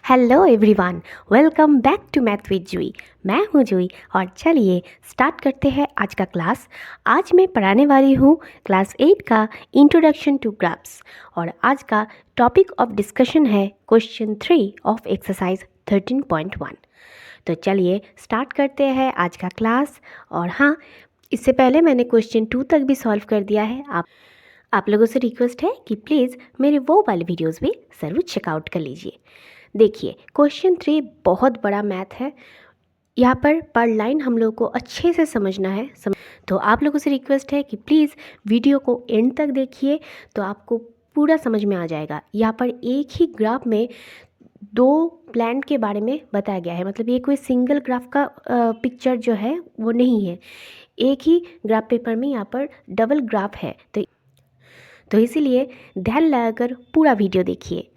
Hello everyone, welcome back to math with Jui. मैं हूँ जुई और चलिए स्टार्ट करते हैं आज का क्लास। आज मैं पढ़ाने वाली हूँ क्लास 8 का इंट्रोडक्शन टू ग्राफ्स और आज का टॉपिक ऑफ डिस्कशन है क्वेश्चन 3 ऑफ एक्सरसाइज 13.1। तो चलिए स्टार्ट करते हैं आज का क्लास। और हाँ, इससे पहले मैंने क्वेश्चन 2 तक भी सॉल्व कर दिया है। आप लोगों से रिक्वेस्ट है कि प्लीज़ मेरे वो वाले वीडियोज़ भी ज़रूर चेकआउट कर लीजिए। देखिए, क्वेश्चन 3 बहुत बड़ा मैथ है। यहाँ पर लाइन हम लोग को अच्छे से समझना है। तो आप लोगों से रिक्वेस्ट है कि प्लीज़ वीडियो को एंड तक देखिए, तो आपको पूरा समझ में आ जाएगा। यहाँ पर एक ही ग्राफ में दो प्लांट के बारे में बताया गया है, मतलब ये कोई सिंगल ग्राफ का पिक्चर जो है वो नहीं है। एक ही ग्राफ पेपर में यहाँ पर डबल ग्राफ है, तो इसीलिए ध्यान लगाकर पूरा वीडियो देखिए।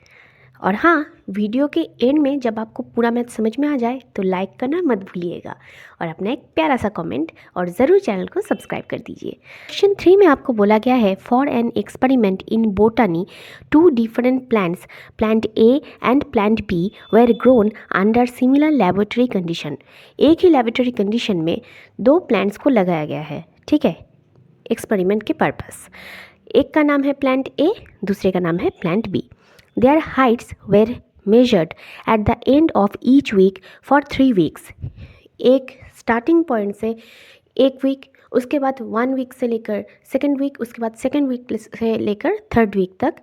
और हाँ, वीडियो के एंड में जब आपको पूरा मैथ समझ में आ जाए तो लाइक करना मत भूलिएगा और अपना एक प्यारा सा कमेंट और ज़रूर चैनल को सब्सक्राइब कर दीजिए। क्वेश्चन 3 में आपको बोला गया है, for an experiment in botany 2 different plants, plant A and plant B were grown under similar laboratory condition. एक ही लेबोरेटरी कंडीशन में दो प्लांट्स को लगाया गया है, ठीक है, एक्सपेरिमेंट के पर्पस। एक का नाम है प्लांट ए, दूसरे का नाम है plant B. Their heights were measured at the end of each week for 3 weeks. एक स्टार्टिंग पॉइंट से एक वीक, उसके बाद 1 वीक से लेकर सेकेंड वीक, उसके बाद सेकेंड वीक से लेकर थर्ड वीक तक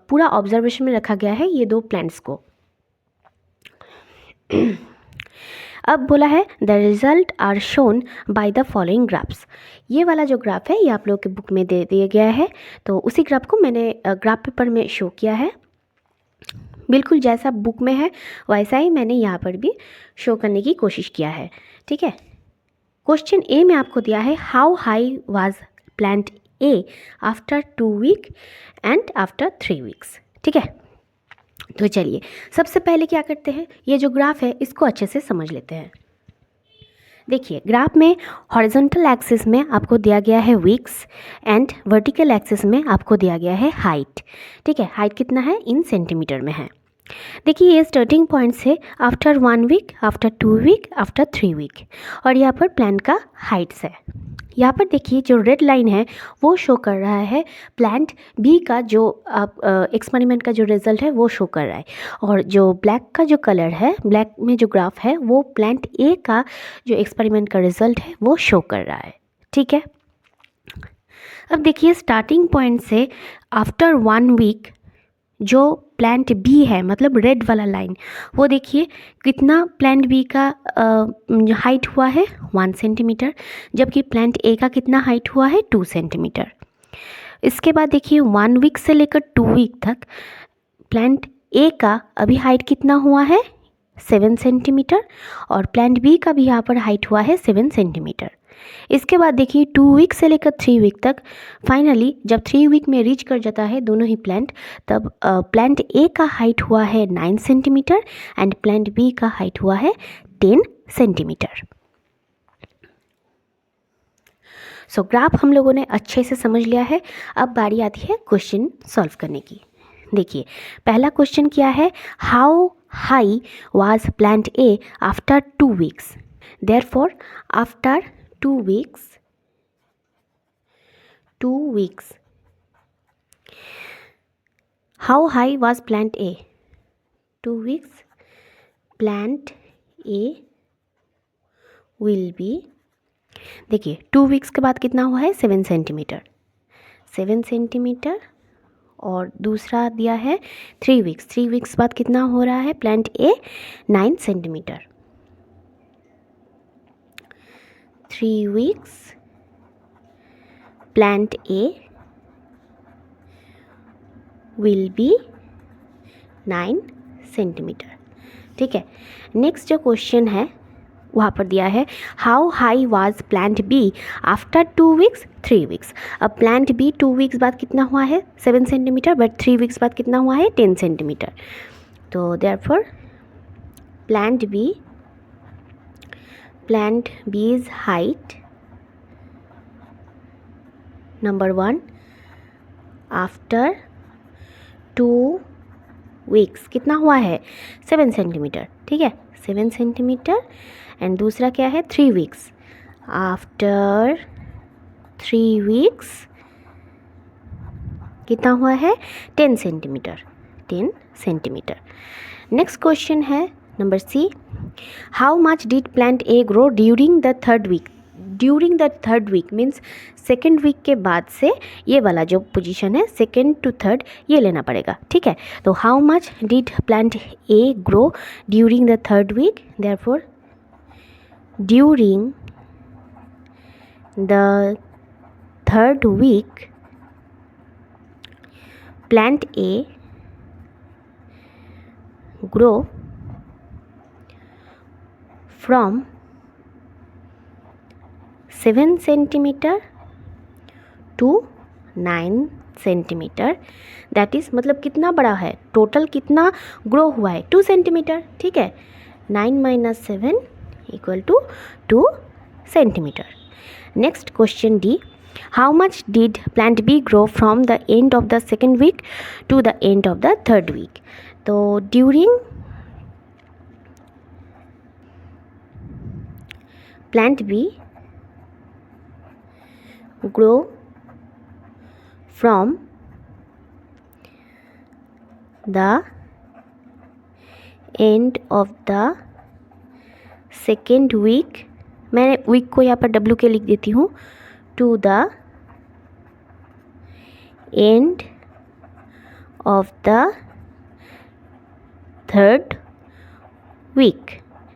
पूरा ऑब्जर्वेशन में रखा गया है ये दो प्लांट्स को। अब बोला है the result are shown by the following graphs. ये वाला जो ग्राफ है ये आप लोगों के बुक में दे दिया गया है, तो उसी ग्राफ को मैंने ग्राफ पेपर में शो किया है। बिल्कुल जैसा बुक में है वैसा ही मैंने यहाँ पर भी शो करने की कोशिश किया है, ठीक है। क्वेश्चन ए में आपको दिया है, how high was plant A after 2 week and after 3 weeks, ठीक है। तो चलिए सबसे पहले क्या करते हैं, ये जो ग्राफ है इसको अच्छे से समझ लेते हैं। देखिए, ग्राफ में हॉरिजॉन्टल एक्सिस में आपको दिया गया है वीक्स एंड वर्टिकल एक्सिस में आपको दिया गया है हाइट, ठीक है। हाइट कितना है, इन सेंटीमीटर में है। देखिए, ये स्टार्टिंग पॉइंट से after 1 week, after 2 week, after 3 week, और यहाँ पर प्लांट का हाइट्स है। यहाँ पर देखिए जो रेड लाइन है वो शो कर रहा है प्लांट बी का जो आप एक्सपेरिमेंट का जो रिजल्ट है वो शो कर रहा है, और जो ब्लैक का जो कलर है, ब्लैक में जो ग्राफ है वो प्लांट ए का जो एक्सपेरिमेंट का रिजल्ट है वो शो कर रहा है, ठीक है। अब देखिए स्टार्टिंग पॉइंट से आफ्टर 1 वीक जो प्लांट बी है, मतलब रेड वाला लाइन, वो देखिए कितना प्लांट बी का हाइट हुआ है 1 सेंटीमीटर, जबकि प्लांट ए का कितना हाइट हुआ है 2 सेंटीमीटर। इसके बाद देखिए 1 वीक से लेकर 2 वीक तक प्लांट ए का अभी हाइट कितना हुआ है 7 सेंटीमीटर, और प्लांट बी का भी यहाँ पर हाइट हुआ है 7 सेंटीमीटर। इसके बाद देखिए 2 वीक से लेकर 3 वीक तक, फाइनली जब 3 वीक में रीच कर जाता है दोनों ही प्लांट, तब प्लांट ए का हाइट हुआ है 9 सेंटीमीटर एंड प्लांट बी का हाइट हुआ है 10 सेंटीमीटर। सो ग्राफ हम लोगों ने अच्छे से समझ लिया है। अब बारी आती है क्वेश्चन सॉल्व करने की। देखिए पहला क्वेश्चन क्या है, how high was plant A after 2 weeks. Therefore after 2 weeks, how high was plant A? 2 weeks, plant A will be, देखिए 2 वीक्स के बाद कितना हुआ है 7 सेंटीमीटर, 7 सेंटीमीटर, और दूसरा दिया है 3 वीक्स, 3 वीक्स बाद कितना हो रहा है plant A 9 centimetre, 3 weeks plant A will be 9 centimetre, ठीक है। नेक्स्ट जो क्वेश्चन है वहाँ पर दिया है, how high was plant B after 2 weeks 3 weeks. अब प्लांट बी 2 वीक्स बाद कितना हुआ है 7 सेंटीमीटर, बट 3 वीक्स बाद कितना हुआ है 10 सेंटीमीटर। तो देयरफॉर प्लांट बीज हाइट, नंबर 1, आफ्टर 2 वीक्स कितना हुआ है 7 सेंटीमीटर, ठीक है 7 सेंटीमीटर। एंड दूसरा क्या है 3 वीक्स, आफ्टर 3 वीक्स कितना हुआ है 10 सेंटीमीटर, 10 सेंटीमीटर। नेक्स्ट क्वेश्चन है number C, how much did plant A grow during the third week. During the third week means second week के बाद से ये वाला जो पोजीशन है सेकेंड टू थर्ड ये लेना पड़ेगा, ठीक है। तो how much did plant A grow during the third week, therefore during the third week plant A grow from 7 centimeter to 9 centimetre. That is मतलब कितना बड़ा है, टोटल कितना ग्रो हुआ है 2 सेंटीमीटर, ठीक है 9 - 7 = 2 centimetre. Next question D, how much did plant B grow from the end of the second week to the end of the third week। तो during plant B grow from the end of the second week, मैं week को यहाँ पर W के लिख देती हूँ, to the end of the third week।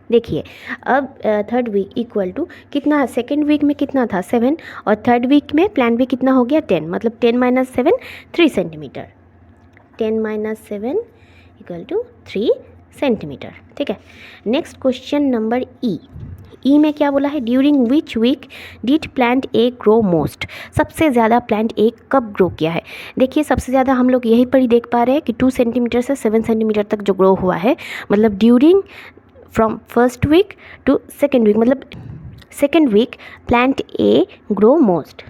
देखिए अब थर्ड वीक इक्वल टू कितना, सेकेंड वीक में कितना था 7 और थर्ड वीक में प्लान भी कितना हो गया 10, मतलब 10 - 7 3 सेंटीमीटर, 10 - 7 = 3 सेंटीमीटर, ठीक है। नेक्स्ट क्वेश्चन नंबर ई में क्या बोला है, during which week did plant A grow most. सबसे ज़्यादा प्लांट ए कब ग्रो किया है। देखिए सबसे ज़्यादा हम लोग यहीं पर ही देख पा रहे हैं कि 2 सेंटीमीटर से 7 सेंटीमीटर तक जो ग्रो हुआ है, मतलब during from first week to second week, मतलब second week plant A grow most.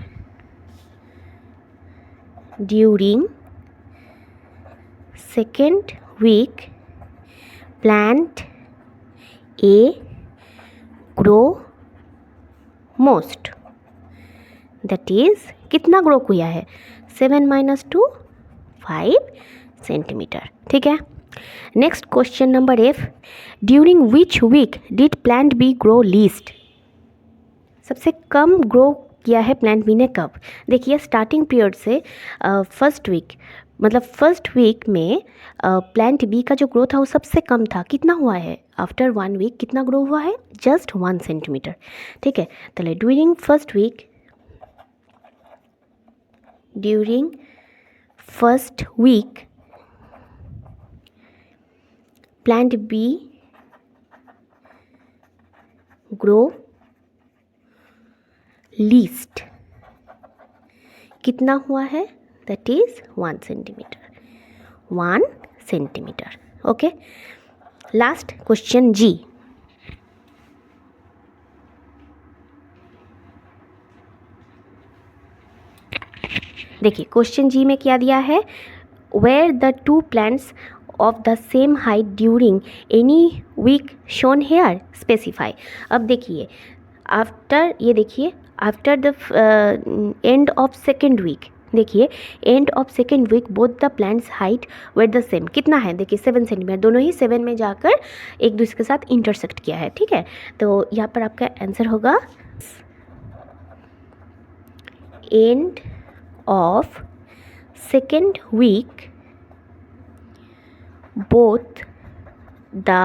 During second week plant A grow most, that is कितना ग्रो किया है 7 - 2 5 सेंटीमीटर, ठीक है। Next question number F, during which week did plant B grow least. सबसे कम grow किया है प्लांट बी ने कब। देखिए स्टार्टिंग पीरियड से फर्स्ट वीक, मतलब फर्स्ट वीक में प्लांट बी का जो ग्रो था वो सबसे कम था, कितना हुआ है आफ्टर 1 वीक कितना ग्रो हुआ है जस्ट 1 सेंटीमीटर, ठीक है। तो during first week plant B grow least, कितना हुआ है that is 1 centimetre, okay. Last question G, देखिए क्वेश्चन जी में क्या दिया है, where the 2 plants of the same height during any week shown here specify. अब देखिए आफ्टर, ये देखिए after the end of second week, देखिए end of second week both the plants height were the same, कितना है देखिए 7 centimetre, दोनों ही 7 में जाकर एक दूसरे के साथ इंटरसेक्ट किया है, ठीक है। तो यहाँ पर आपका आंसर होगा end of second week both the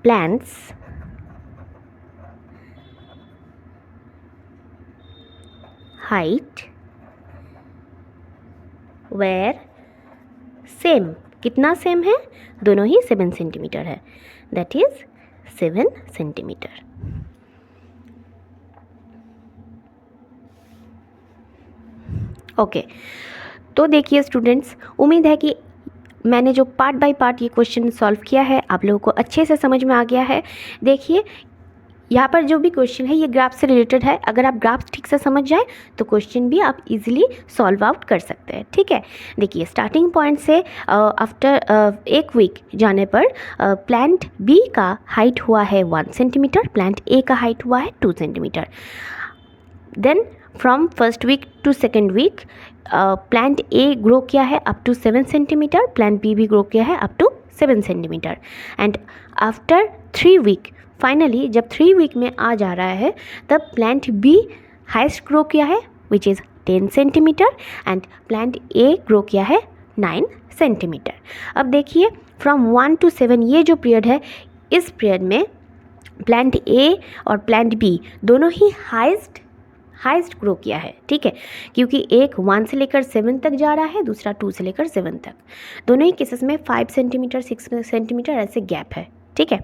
plants height were same, कितना सेम है दोनों ही 7 सेंटीमीटर है, दैट इज 7 सेंटीमीटर। ओके तो देखिए स्टूडेंट्स, उम्मीद है कि मैंने जो पार्ट बाय पार्ट ये क्वेश्चन सॉल्व किया है आप लोगों को अच्छे से समझ में आ गया है। देखिए यहाँ पर जो भी क्वेश्चन है ये ग्राफ से रिलेटेड है। अगर आप ग्राफ ठीक से समझ जाए तो क्वेश्चन भी आप इजीली सॉल्व आउट कर सकते हैं। ठीक है, देखिए स्टार्टिंग पॉइंट से आफ्टर 1 वीक जाने पर प्लांट बी का हाइट हुआ है 1 सेंटीमीटर, प्लांट ए का हाइट हुआ है 2 centimetre. Then from first week to second week plant A grow किया है up to 7 centimetre, plant B भी ग्रो किया है up to 7 centimetre. And after 3 week, finally जब 3 वीक में आ जा रहा है तब प्लांट बी हाइस्ट ग्रो किया है which is 10 centimetre and plant A grow किया है 9 सेंटीमीटर। अब देखिए फ्रॉम 1 to 7 ये जो पीरियड है, इस पीरियड में प्लांट ए और प्लांट बी दोनों ही हाइस्ट ग्रो किया है। ठीक है, क्योंकि एक 1 से लेकर 7 तक जा रहा है, दूसरा 2 से लेकर 7 तक। दोनों ही केसेस में 5 सेंटीमीटर 6 सेंटीमीटर ऐसे गैप है। ठीक है,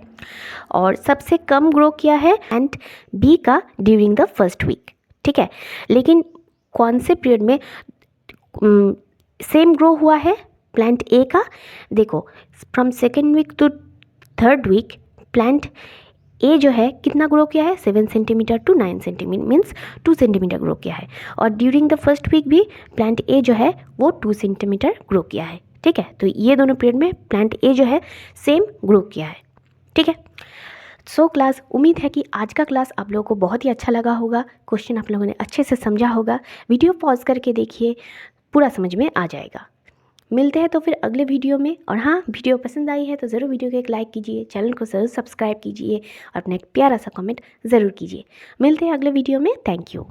और सबसे कम ग्रो किया है एंड बी का ड्यूरिंग द फर्स्ट वीक। ठीक है, लेकिन कौन से पीरियड में सेम ग्रो हुआ है प्लांट ए का? देखो from second week to third week plant A जो है कितना ग्रो किया है? 7 centimetre to 9 centimetre means 2 centimetre grow किया है। और ड्यूरिंग द फर्स्ट वीक भी प्लांट ए जो है वो 2 सेंटीमीटर ग्रो किया है। ठीक है, तो ये दोनों पीरियड में प्लांट ए जो है सेम ग्रो किया है। ठीक है, सो क्लास, उम्मीद है कि आज का क्लास आप लोगों को बहुत ही अच्छा लगा होगा, क्वेश्चन आप लोगों ने अच्छे से समझा होगा। वीडियो पॉज करके देखिए, पूरा समझ में आ जाएगा। मिलते हैं तो फिर अगले वीडियो में। और हाँ, वीडियो पसंद आई है तो ज़रूर वीडियो को एक लाइक कीजिए, चैनल को ज़रूर सब्सक्राइब कीजिए और अपना एक प्यारा सा कमेंट ज़रूर कीजिए। मिलते हैं अगले वीडियो में। Thank you.